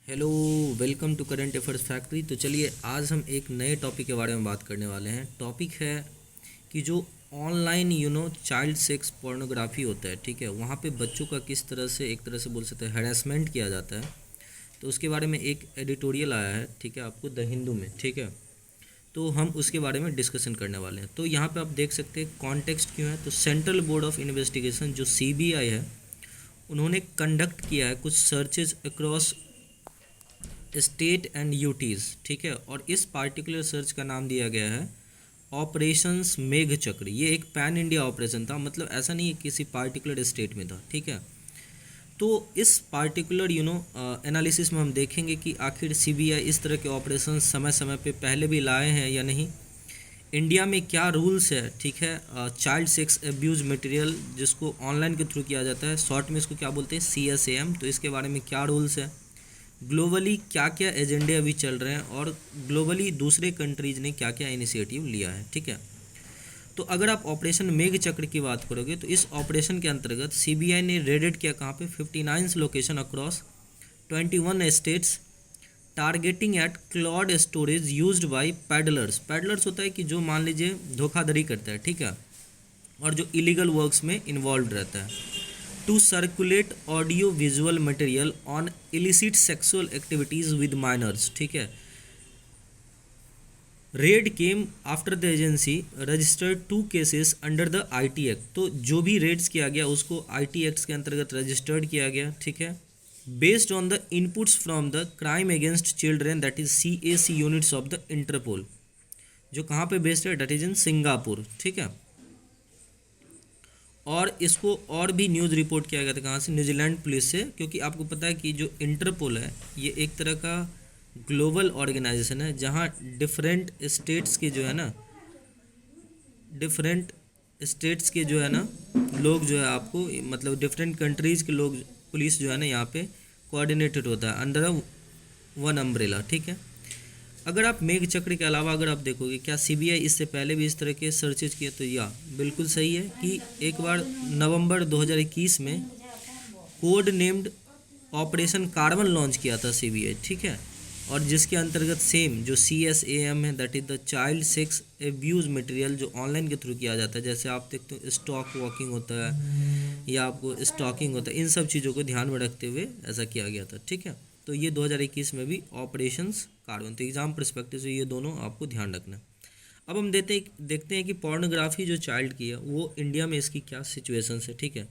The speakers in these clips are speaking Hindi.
Hello, welcome to current affairs factory. तो चलिए आज हम एक नए टॉपिक के बारे में बात करने वाले हैं। टॉपिक है कि जो ऑनलाइन चाइल्ड सेक्स पोर्नोग्राफी होता है, ठीक है, वहाँ पे बच्चों का किस तरह से एक तरह से बोल सकते हैं हैरेसमेंट किया जाता है। तो उसके बारे में एक एडिटोरियल आया है, ठीक है, आपको द हिंदू में, ठीक है। तो हम उसके बारे में डिस्कशन करने वाले हैं। तो यहाँ पे आप देख सकते हैं कॉन्टेक्स्ट क्यों है। तो सेंट्रल बोर्ड ऑफ इन्वेस्टिगेशन जो सीबीआई है, उन्होंने कंडक्ट किया है कुछ searches across state and UTs, ठीक है। और इस पार्टिकुलर सर्च का नाम दिया गया है ऑपरेशंस मेघ चक्र। ये एक पैन इंडिया ऑपरेशन था, मतलब ऐसा नहीं है किसी पार्टिकुलर स्टेट में था, ठीक है। तो इस पार्टिकुलर एनालिसिस में हम देखेंगे कि आखिर सीबीआई इस तरह के ऑपरेशन समय समय पे पहले भी लाए हैं या नहीं, इंडिया में क्या रूल्स है, ठीक है। चाइल्ड सेक्स एब्यूज़ मटेरियल जिसको ऑनलाइन के थ्रू किया जाता है, शॉर्ट में इसको क्या बोलते हैं, CSAM। तो इसके बारे में क्या रूल्स है, ग्लोबली क्या क्या एजेंडे अभी चल रहे हैं, और ग्लोबली दूसरे कंट्रीज़ ने क्या क्या इनिशिएटिव लिया है, ठीक है। तो अगर आप ऑपरेशन मेघ चक्र की बात करोगे तो इस ऑपरेशन के अंतर्गत सीबीआई ने रेडेड किया कहाँ पे, 59 location across 21 states, targeting at cloud storage used by peddlers. Peddlers होता है कि जो मान लीजिए धोखाधड़ी करता है, ठीक है, और जो इलीगल वर्क्स में इन्वॉल्व रहता है, to circulate audio visual material on illicit sexual activities with minors, ठीक है। Raid came after the agency registered 2 cases under the IT act. तो जो भी रेड्स किया गया उसको IT एक्ट के अंतर्गत रजिस्टर्ड किया गया, ठीक है, based on the inputs from the crime against children, that is CAC units of the Interpol, जो कहाँ पे बेस्ड है, दैट इज इन सिंगापुर, ठीक है। और इसको और भी न्यूज़ रिपोर्ट किया गया था कहाँ से, न्यूजीलैंड पुलिस से, क्योंकि आपको पता है कि जो इंटरपोल है ये एक तरह का ग्लोबल ऑर्गेनाइजेशन है जहाँ डिफरेंट स्टेट्स के जो है ना, डिफरेंट स्टेट्स के जो है ना लोग जो है, आपको मतलब डिफरेंट कंट्रीज़ के लोग, पुलिस जो है ना यहाँ पे कोऑर्डिनेटेड होता है अंडर वन अम्ब्रेला, ठीक है। अगर आप मेघ चक्र के अलावा अगर आप देखोगे क्या सीबीआई इससे पहले भी इस तरह के सर्चेज किए, तो या बिल्कुल सही है कि एक बार नवंबर 2021 में code named operation carbon launch किया था सीबीआई, ठीक है, और जिसके अंतर्गत सेम जो CSAM है, that is the child sex abuse material, जो ऑनलाइन के थ्रू किया जाता है, जैसे आप देखते हो स्टॉक वॉकिंग होता है या आपको स्टॉकिंग होता है, इन सब चीज़ों को ध्यान में रखते हुए ऐसा किया गया था, ठीक है। तो ये 2021 में भी ऑपरेशंस कार्बन, तो एग्जाम परस्पेक्टिव से ये दोनों आपको ध्यान रखना है। अब हम देखते हैं कि पोर्नोग्राफी जो चाइल्ड की है वो इंडिया में इसकी क्या सिचुएशन है, ठीक है।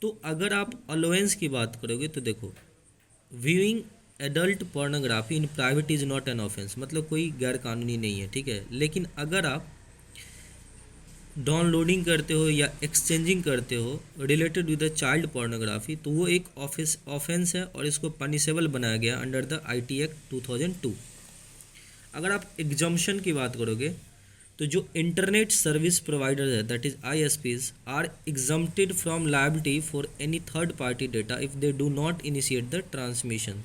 तो अगर आप अलोवेंस की बात करोगे तो देखो, viewing adult pornography in private is not an offence, मतलब कोई गैर कानूनी नहीं है, ठीक है। लेकिन अगर आप डाउनलोडिंग करते हो या एक्सचेंजिंग करते हो related with the child pornography, तो वो एक ऑफेंस है और इसको पनिशेबल बनाया गया अंडर द IT एक्ट 2002। अगर आप एग्जम्पशन की बात करोगे तो जो इंटरनेट सर्विस प्रोवाइडर है, that is ISPs, are exempted from liability for any third party data if they do not initiate the transmission.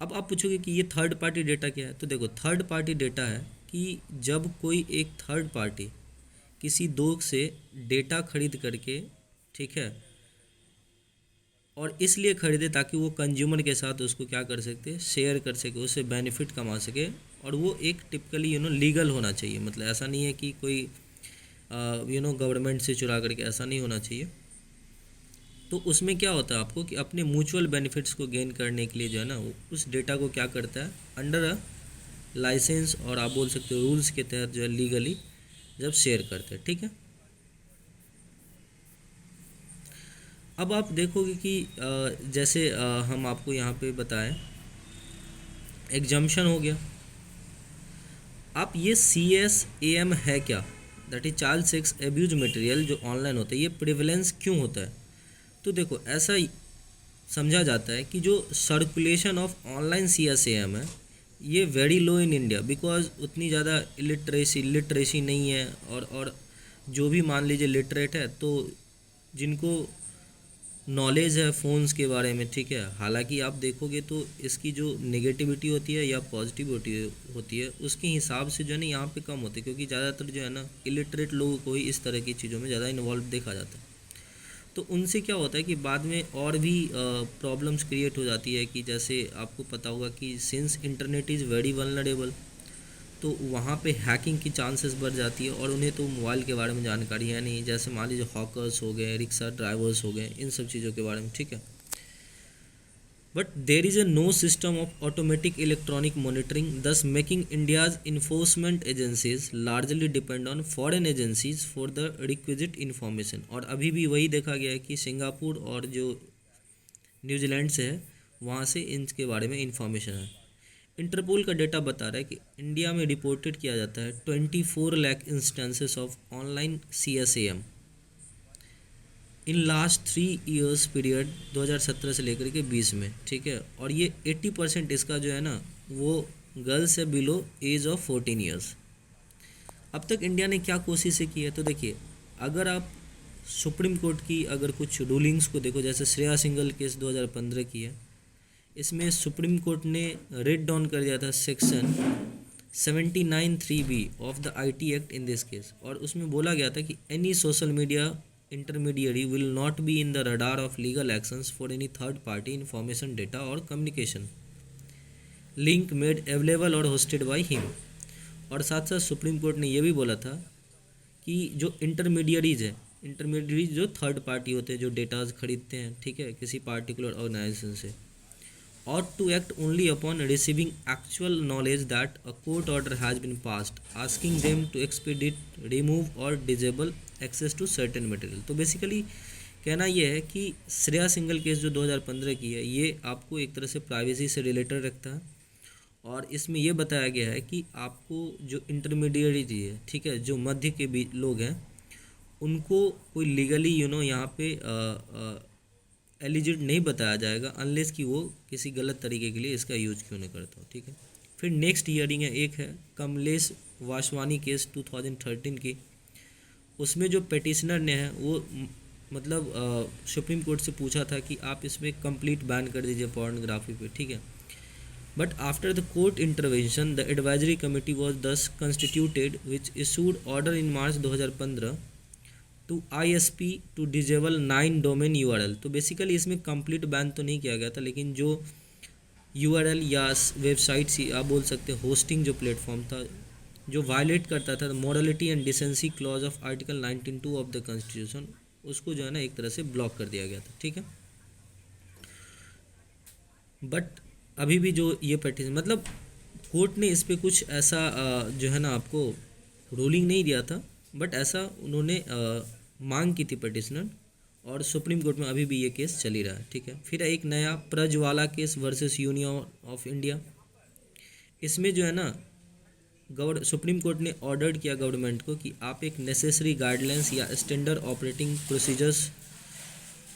अब आप पूछोगे कि ये थर्ड पार्टी डेटा क्या है, तो देखो थर्ड पार्टी डेटा है कि जब कोई एक थर्ड पार्टी किसी दोस्त से डेटा खरीद करके, ठीक है, और इसलिए खरीदे ताकि वो कंज्यूमर के साथ उसको क्या कर सकते, शेयर कर सके, उससे बेनिफिट कमा सके, और वो एक टिपिकली लीगल होना चाहिए, मतलब ऐसा नहीं है कि कोई गवर्नमेंट से चुरा करके, ऐसा नहीं होना चाहिए। तो उसमें क्या होता है आपको कि अपने म्यूचुअल बेनिफिट्स को गेन करने के लिए जो है ना, वो उस डेटा को क्या करता है अंडर अ लाइसेंस, और आप बोल सकते हो रूल्स के तहत जो है लीगली जब शेयर करते हैं, ठीक है। अब आप देखोगे कि जैसे हम आपको यहाँ पे बताएं, एग्जम्पशन हो गया। आप ये CSAM है क्या, that is child sex abuse material जो ऑनलाइन होता है, ये प्रिवलेंस क्यों होता है। तो देखो ऐसा समझा जाता है कि जो सर्कुलेशन ऑफ ऑनलाइन CSAM है ये very low in India, because उतनी ज़्यादा लिटरेसी नहीं है, और जो भी मान लीजिए लिटरेट है, तो जिनको नॉलेज है फ़ोन्स के बारे में, ठीक है, हालांकि आप देखोगे तो इसकी जो नेगेटिविटी होती है या पॉजिटिविटी होती है उसके हिसाब से जो है ना यहाँ पे कम होती है, क्योंकि ज़्यादातर जो है ना इलिटरेट लोगों को ही इस तरह की चीज़ों में ज़्यादा इन्वॉल्व देखा जाता है। तो उनसे क्या होता है कि बाद में और भी प्रॉब्लम्स क्रिएट हो जाती है कि जैसे आपको पता होगा कि since internet is very vulnerable, तो वहाँ पे हैकिंग की चांसेस बढ़ जाती है और उन्हें तो मोबाइल के बारे में जानकारी है नहीं, जैसे मान लीजिए हॉकर्स हो गए, रिक्शा ड्राइवर्स हो गए, इन सब चीज़ों के बारे में, ठीक है। But there is no system of automatic electronic monitoring, thus making India's enforcement agencies largely depend on foreign agencies for the requisite information. और अभी भी वही देखा गया है कि सिंगापुर और जो न्यूजीलैंड से है वहाँ से इनके बारे में इंफॉर्मेशन है। इंटरपोल का डेटा बता रहा है कि इंडिया में रिपोर्टेड किया जाता है 24 lakh instances of online CSAM in last 3 years period 2017 से लेकर के 20 में, ठीक है। और ये 80% इसका जो है ना वो गर्ल्स है बिलो एज ऑफ 14 ईयर्स। अब तक इंडिया ने क्या कोशिशें की है, तो देखिए अगर आप सुप्रीम कोर्ट की अगर कुछ रूलिंग्स को देखो, जैसे श्रेया सिंघल केस 2015 की है, इसमें सुप्रीम कोर्ट ने रेड डाउन कर दिया था section 79(3)(b of the IT act in this case, और उसमें बोला गया था कि any social media intermediary will not be in the radar of legal actions for any third party information data or communication link made available or hosted by him। और साथ साथ सुप्रीम कोर्ट ने यह भी बोला था कि जो इंटरमीडियरीज है, इंटरमीडियरीज जो थर्ड पार्टी होते हैं जो डेटाज खरीदते हैं, ठीक है, किसी पार्टिकुलर ऑर्गेनाइजेशन से, ought to act only upon receiving actual knowledge that a court order has been passed asking them to expedite, remove or disable access to certain material। तो बेसिकली कहना यह है कि श्रेया सिंघल केस जो 2015 की है ये आपको एक तरह से प्राइवेसी से रिलेटेड रखता है, और इसमें यह बताया गया है कि आपको जो इंटरमीडिएट है, ठीक है, जो मध्य के भी लोग हैं उनको कोई लीगली यहाँ पे एलिजिड नहीं बताया जाएगा अनलेस कि वो किसी गलत तरीके के लिए इसका यूज क्यों नहीं करता हो, ठीक है। फिर नेक्स्ट हियरिंग है, एक है कमलेश वासवानी केस 2013 की। उसमें जो पेटिशनर ने है वो मतलब सुप्रीम कोर्ट से पूछा था कि आप इसमें कंप्लीट बैन कर दीजिए पोर्नोग्राफी पे, ठीक है। But after the court intervention the advisory committee was thus constituted which issued order in March 2015 to ISP to disable 9 domain URL। तो बेसिकली इसमें कंप्लीट बैन तो नहीं किया गया था, लेकिन जो URL या वेबसाइट्स आप बोल सकते हैं, होस्टिंग जो प्लेटफॉर्म था जो वायलेट करता था morality and decency clause of article 19(2) of the constitution, उसको जो है ना एक तरह से ब्लॉक कर दिया गया था, ठीक है। बट अभी भी जो ये पेटिशन मतलब कोर्ट ने इस पर कुछ ऐसा जो है ना आपको रूलिंग नहीं दिया था, बट ऐसा उन्होंने मांग की थी पेटिशनर, और सुप्रीम कोर्ट में अभी भी ये केस चल ही रहा है, ठीक है। फिर एक नया Prajwala case versus union of India. इसमें जो है ना सुप्रीम कोर्ट ने ऑर्डर्ड किया गवर्नमेंट को कि आप एक नेसेसरी गाइडलाइंस या स्टैंडर्ड ऑपरेटिंग प्रोसीजर्स,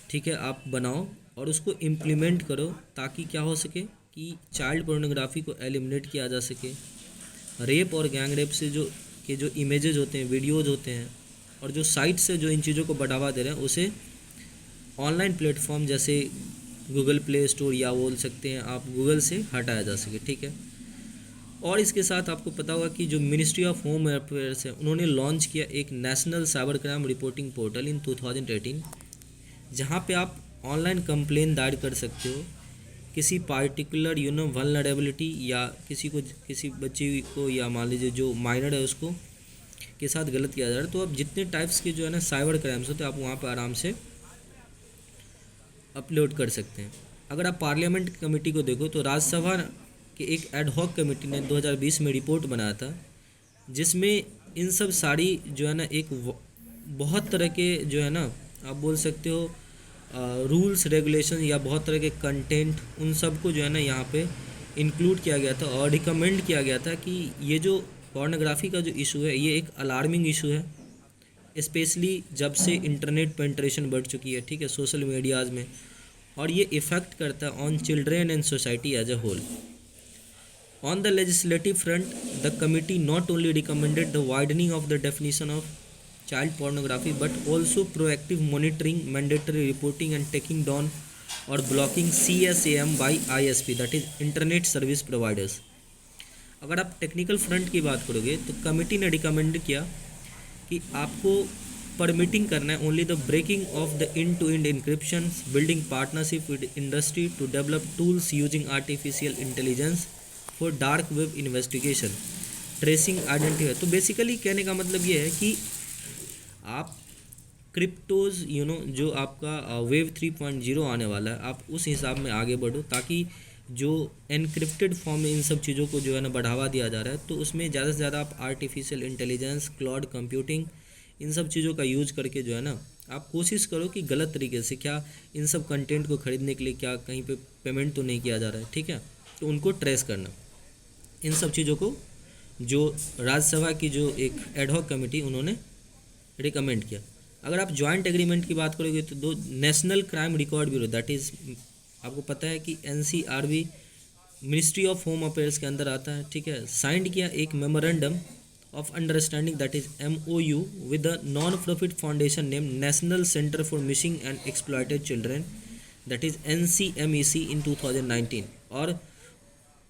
ठीक है, आप बनाओ और उसको इम्प्लीमेंट करो ताकि क्या हो सके कि चाइल्ड पोर्नोग्राफी को एलिमिनेट किया जा सके। रेप और गैंग रेप से जो इमेजेस होते हैं, वीडियोज़ होते हैं, और जो साइट से जो इन चीज़ों को बढ़ावा दे रहे हैं उसे ऑनलाइन प्लेटफॉर्म जैसे गूगल प्ले स्टोर या बोल सकते हैं आप गूगल से हटाया जा सके, ठीक है। और इसके साथ आपको पता होगा कि जो मिनिस्ट्री ऑफ होम अफेयर्स है उन्होंने लॉन्च किया एक national cyber crime reporting portal in 2018, जहाँ पे आप ऑनलाइन कंप्लेन दायर कर सकते हो किसी पार्टिकुलर वल्नरेबिलिटी या किसी बच्चे को या मान लीजिए जो माइनर है उसको के साथ गलत किया जा रहा है। तो आप जितने टाइप्स के जो है ना साइबर क्राइम्स होते हैं आप वहाँ पर आराम से अपलोड कर सकते हैं। अगर आप पार्लियामेंट कमेटी को देखो तो राज्यसभा के एक एडहॉक कमेटी ने 2020 में रिपोर्ट बनाया था, जिसमें इन सब सारी जो है ना एक बहुत तरह के जो है ना आप बोल सकते हो रूल्स रेगुलेशन या बहुत तरह के कंटेंट, उन सब को जो है ना यहाँ पे इंक्लूड किया गया था और रिकमेंड किया गया था कि ये जो पोर्नोग्राफी का जो इशू है ये एक अलार्मिंग इशू है, स्पेशली जब से इंटरनेट पेंट्रेशन बढ़ चुकी है, ठीक है, सोशल मीडियाज़ में, और ये इफ़ेक्ट करता है on children and society as a whole. On the legislative front the committee not only recommended the widening of the definition of child pornography but also proactive monitoring, mandatory reporting and taking down or blocking CSAM by ISP, that is internet service providers। अगर आप टेक्निकल फ्रंट की बात करोगे तो कमेटी ने रिकमेंड किया कि आपको परमिटिंग करना है only the breaking of the end to end encryption, building partnership with industry to develop tools using artificial intelligence for dark web investigation, tracing identify. तो बेसिकली कहने का मतलब ये है कि आप क्रिप्टोज जो आपका वेब 3.0 आने वाला है, आप उस हिसाब में आगे बढ़ो, ताकि जो एनक्रिप्टेड फॉर्म में इन सब चीज़ों को जो है ना बढ़ावा दिया जा रहा है, तो उसमें ज़्यादा से ज़्यादा आप आर्टिफिशियल इंटेलिजेंस, क्लाउड कंप्यूटिंग, इन सब चीज़ों का यूज करके जो है ना आप कोशिश करो कि गलत तरीके से, क्या इन सब कंटेंट को ख़रीदने के लिए क्या कहीं पे पेमेंट तो नहीं किया जा रहा है, ठीक है, तो उनको ट्रेस करना। इन सब चीज़ों को जो राज्यसभा की जो एक एडहॉक कमेटी उन्होंने रिकमेंड किया। अगर आप जॉइंट एग्रीमेंट की बात करोगे तो दो national crime record bureau, that is आपको पता है कि NCRB ministry of home affairs के अंदर आता है, ठीक है, साइंड किया एक memorandum of understanding, that is MOU, with the non profit foundation name national centre for missing and exploited children, that is NCMEC in 2019। और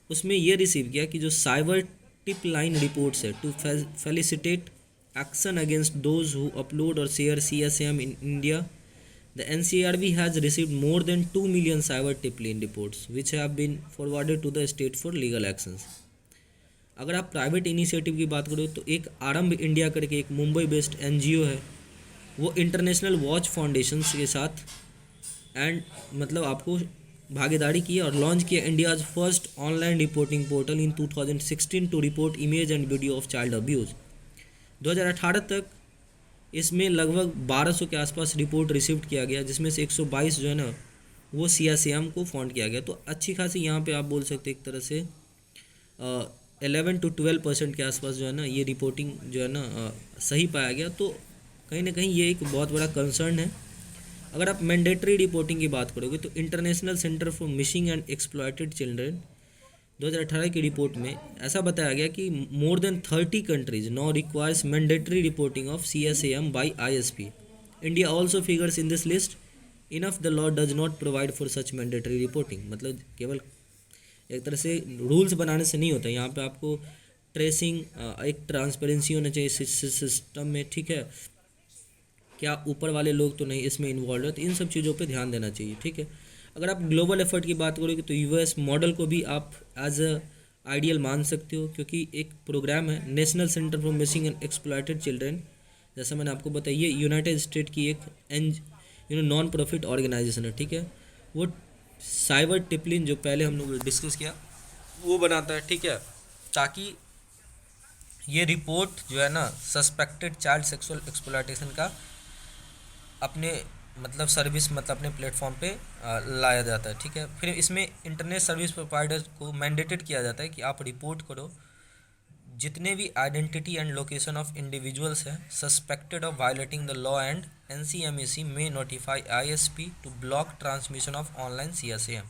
उसमें ये रिसीव किया कि जो साइबर टिप लाइन रिपोर्ट्स है to facilitate action against those who upload or share CSAM in India, the NCRB has received more than 2 million cyber tip line reports which have been forwarded to the state for legal actions। अगर आप प्राइवेट इनिशिएटिव की बात करो तो एक आरंभ इंडिया करके एक मुंबई बेस्ड NGO है, वो इंटरनेशनल वॉच फाउंडेशन के साथ एंड मतलब आपको भागीदारी की और लॉन्च किया India's first online reporting portal in 2016 to report image and video of child abuse. 2018 तक इसमें लगभग 1200 के आसपास रिपोर्ट रिसीव किया गया, जिसमें से 122 जो है ना वो CSAM को फाउंड किया गया। तो अच्छी खासी यहाँ पे आप बोल सकते एक तरह से 11 to 12% के आसपास जो है ना ये रिपोर्टिंग जो है ना सही पाया गया। तो कहीं ना कहीं ये एक बहुत बड़ा कंसर्न है। अगर आप मैंडेटरी रिपोर्टिंग की बात करोगे तो international centre for missing and exploited children 2018 की रिपोर्ट में ऐसा बताया गया कि more than 30 countries now requires mandatory reporting of CSAM by ISP। India also figures in this list, enough the law does not provide for such mandatory reporting. मतलब केवल एक तरह से रूल्स बनाने से नहीं होता, यहाँ पे आपको ट्रेसिंग, एक ट्रांसपेरेंसी होना चाहिए सिस्टम में, ठीक है, क्या ऊपर वाले लोग तो नहीं इसमें इन्वॉल्व है, तो इन सब चीज़ों पे ध्यान देना चाहिए, ठीक है। अगर आप ग्लोबल एफर्ट की बात करोगे तो US मॉडल को भी आप एज अ आइडियल मान सकते हो, क्योंकि एक प्रोग्राम है national centre for missing and exploited children, जैसा मैंने आपको बताया, ये यूनाइटेड स्टेट की एक नॉन प्रॉफिट ऑर्गेनाइजेशन है, ठीक है। वो साइबर टिपलिन जो पहले हम लोग डिस्कस किया वो बनाता है, ठीक है, ताकि ये रिपोर्ट जो है ना सस्पेक्टेड चाइल्ड सेक्सुअल एक्सप्लॉयटेशन का अपने मतलब सर्विस मतलब अपने प्लेटफॉर्म पे लाया जाता है, ठीक है। फिर इसमें इंटरनेट सर्विस प्रोवाइडर को मैंडेटेड किया जाता है कि आप रिपोर्ट करो जितने भी identity and location of individuals हैं suspected of violating the law, and NCMEC में notify ISP to block transmission of online CSAM।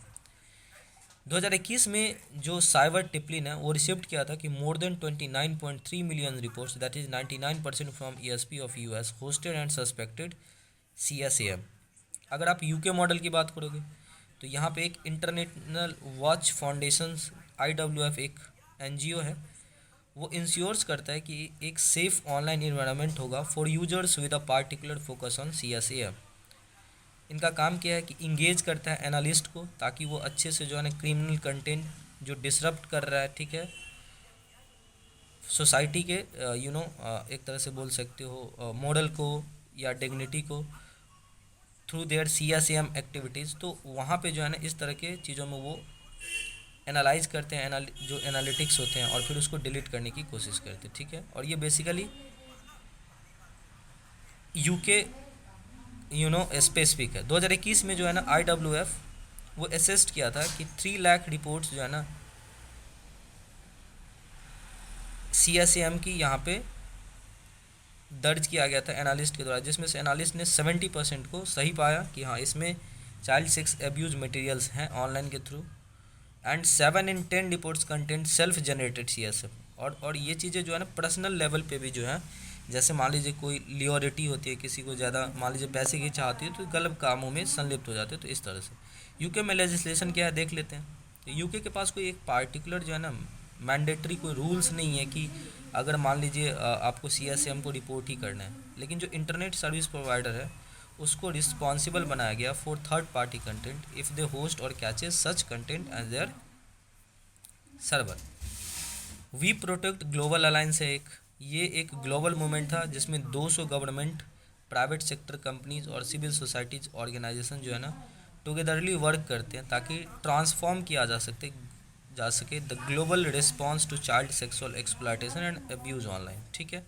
2021 में जो साइबर टिपलिन है वो रिसिप्ट किया था कि more then 29.3 million reports, that is 99% from ESP of US hosted and suspected CSAM। अगर आप UK मॉडल की बात करोगे तो यहाँ पे एक इंटरनेशनल वॉच फाउंडेशंस IWF एक NGO है, वो इंश्योर्स करता है कि एक सेफ ऑनलाइन इन्वायरमेंट होगा for users with a particular focus on CSAM। इनका काम क्या है कि इंगेज करता है एनालिस्ट को, ताकि वो अच्छे से जो है ना क्रिमिनल कंटेंट जो डिसरप्ट कर रहा है, ठीक है, सोसाइटी के एक तरह से बोल सकते हो मॉडल को या डिग्निटी को थ्रू देयर CSAM एक्टिविटीज़, तो वहाँ पे जो है ना इस तरह के चीज़ों में वो एनालाइज करते हैं, जो एनालिटिक्स होते हैं, और फिर उसको डिलीट करने की कोशिश करते हैं, ठीक है। और ये बेसिकली UK स्पेसिफिक है। 2021 में जो है ना IWF वो असेस्ट किया था कि 3 लाख रिपोर्ट्स जो है ना CSAM की यहाँ पे दर्ज किया गया था एनालिस्ट के द्वारा, जिसमें से एनालिस्ट ने 70% को सही पाया कि हाँ इसमें चाइल्ड सेक्स एब्यूज़ मटेरियल्स हैं ऑनलाइन के through, and 7 in 10 reports content self generated CSAM। और ये चीज़ें जो है ना पर्सनल लेवल पे भी जो है, जैसे मान लीजिए कोई लियोरिटी होती है, किसी को ज़्यादा मान लीजिए पैसे की चाहती है तो गलत कामों में संलिप्त हो जाते हैं, तो इस तरह से। UK में लेजिस्लेशन क्या है देख लेते हैं। तो UK के पास कोई एक पार्टिकुलर जो है ना मैंडेटरी कोई रूल्स नहीं है कि अगर मान लीजिए आपको CSAM को रिपोर्ट ही करना है, लेकिन जो इंटरनेट सर्विस प्रोवाइडर है उसको रिस्पॉन्सिबल बनाया गया for third party content if they host और caches such content as their server. We protect global alliance है ये एक ग्लोबल मूवमेंट था जिसमें 200 गवर्नमेंट, प्राइवेट सेक्टर कंपनीज और सिविल सोसाइटीज ऑर्गेनाइजेशन जो है ना टुगेदरली वर्क करते हैं ताकि ट्रांसफॉर्म किया जा सके the global response to child sexual exploitation and abuse online. ठीक है,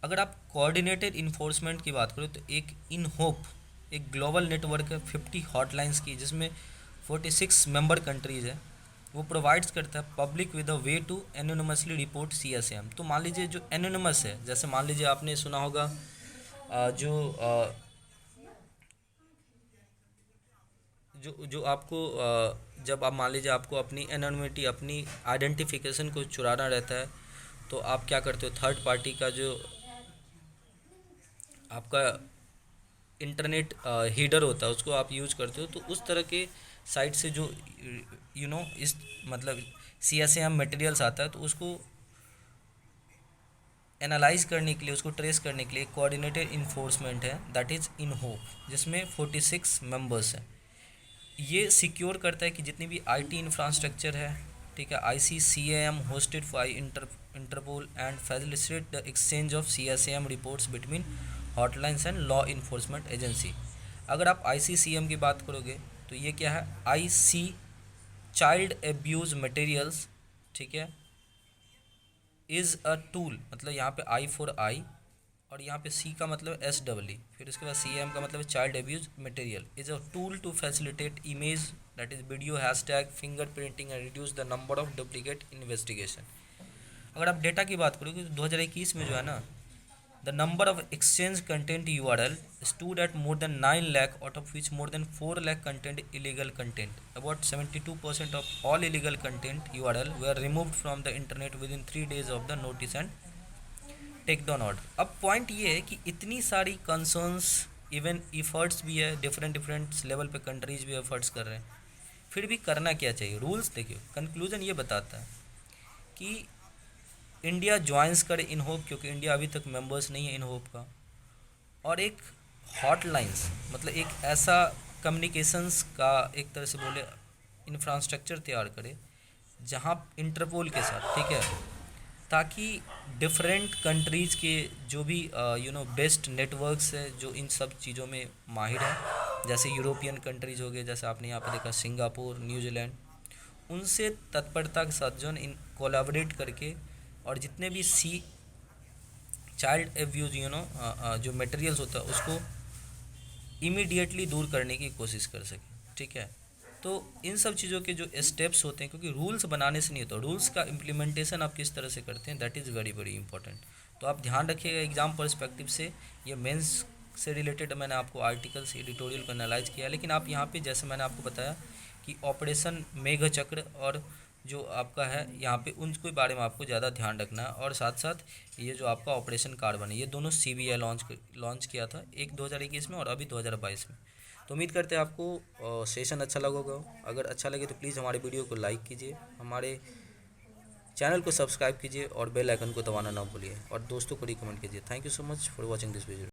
अगर आप कोऑर्डिनेटेड इन्फोर्समेंट की बात करें तो एक इन होप एक ग्लोबल नेटवर्क है 50 हॉटलाइंस की, जिसमें 46 मेंबर कंट्रीज़ है। वो प्रोवाइड्स करता है public with a way to anonymously report CSAM। तो मान लीजिए जो एनोनिमस है, जैसे मान लीजिए आपने सुना होगा जो जो आपको जब आप मान लीजिए आपको अपनी एनोनिमिटी, अपनी आइडेंटिफिकेशन को चुराना रहता है, तो आप क्या करते हो, थर्ड पार्टी का जो आपका इंटरनेट हीडर होता है उसको आप यूज करते हो। तो उस तरह के साइट से जो इस मतलब CSAM मटेरियल्स आता है, तो उसको एनालाइज करने के लिए, उसको ट्रेस करने के लिए कोऑर्डिनेटेड इन्फोर्समेंट है दैट इज़ इन होप, जिसमें 46 मेंबर्स हैं। ये सिक्योर करता है कि जितनी भी IT इंफ्रास्ट्रक्चर है, ठीक है, ICCAM hosted by Interpol and facilitate the exchange of CSAM reports between hotlines and law enforcement agency. अगर आप ICCM की बात करोगे तो ये क्या है, IC चाइल्ड एब्यूज़ मटेरियल्स, ठीक है, इज़ अ टूल, मतलब यहाँ पे I फॉर आई और यहाँ पे C का मतलब SEE, फिर उसके बाद CM का मतलब child abuse material, is a tool to facilitate image that is video hashtag fingerprinting and reduce the number of duplicate investigation. अगर आप डेटा की बात करोगे तो 2021 में जो है ना, the number of exchange content URL stood at more than 9 lakh, out of which more than 4 lakh contained illegal content. About 72% of all illegal content URL were removed from the internet within 3 days of the notice and take down order. अब पॉइंट ये है कि इतनी सारी कंसर्न्स, इवन इफ़र्ट्स भी है, डिफरेंट लेवल पे कंट्रीज भी एफर्ट्स कर रहे हैं, फिर भी करना क्या चाहिए। रूल्स देखिए, कंक्लूजन ये बताता है कि इंडिया ज्वाइंस करे इन होप, क्योंकि इंडिया अभी तक मेंबर्स नहीं है इन होप का, और एक हॉटलाइंस मतलब एक ऐसा कम्युनिकेशंस का एक तरह से बोले इंफ्रास्ट्रक्चर तैयार करे जहाँ इंटरपोल के साथ, ठीक है, ताकि डिफरेंट कंट्रीज़ के जो भी बेस्ट नेटवर्क्स है जो इन सब चीज़ों में माहिर हैं, जैसे यूरोपियन कंट्रीज़ हो गए, जैसे आपने यहाँ पे देखा सिंगापुर, न्यूजीलैंड, उनसे तत्परता के साथ जो इन कोलैबोरेट करके और जितने भी चाइल्ड एब्यूज़ जो मटेरियल्स होता है उसको इमीडिएटली दूर करने की कोशिश कर सके। ठीक है, तो इन सब चीज़ों के जो स्टेप्स होते हैं, क्योंकि रूल्स बनाने से नहीं होता, रूल्स का इम्प्लीमेंटेशन आप किस तरह से करते हैं, that is very very important. तो आप ध्यान रखिएगा एग्जाम पर्सपेक्टिव से। ये मेंस से रिलेटेड मैंने आपको आर्टिकल्स, एडिटोरियल को एनालाइज किया, लेकिन आप यहाँ पे जैसे मैंने आपको बताया कि ऑपरेशन मेघचक्र और जो आपका है यहाँ पे उनके बारे में आपको ज़्यादा ध्यान रखना है, और साथ साथ ये जो आपका ऑपरेशन कार्बन है, ये दोनों CBI लॉन्च किया था, एक 2021 में और अभी 2022 में। तो उम्मीद करते हैं आपको सेशन अच्छा लगा होगा। अगर अच्छा लगे तो प्लीज़ हमारे वीडियो को लाइक कीजिए, हमारे चैनल को सब्सक्राइब कीजिए और बेल आइकन को दबाना ना भूलिए, और दोस्तों को रिकमेंड कीजिए। Thank you so much for watching this video.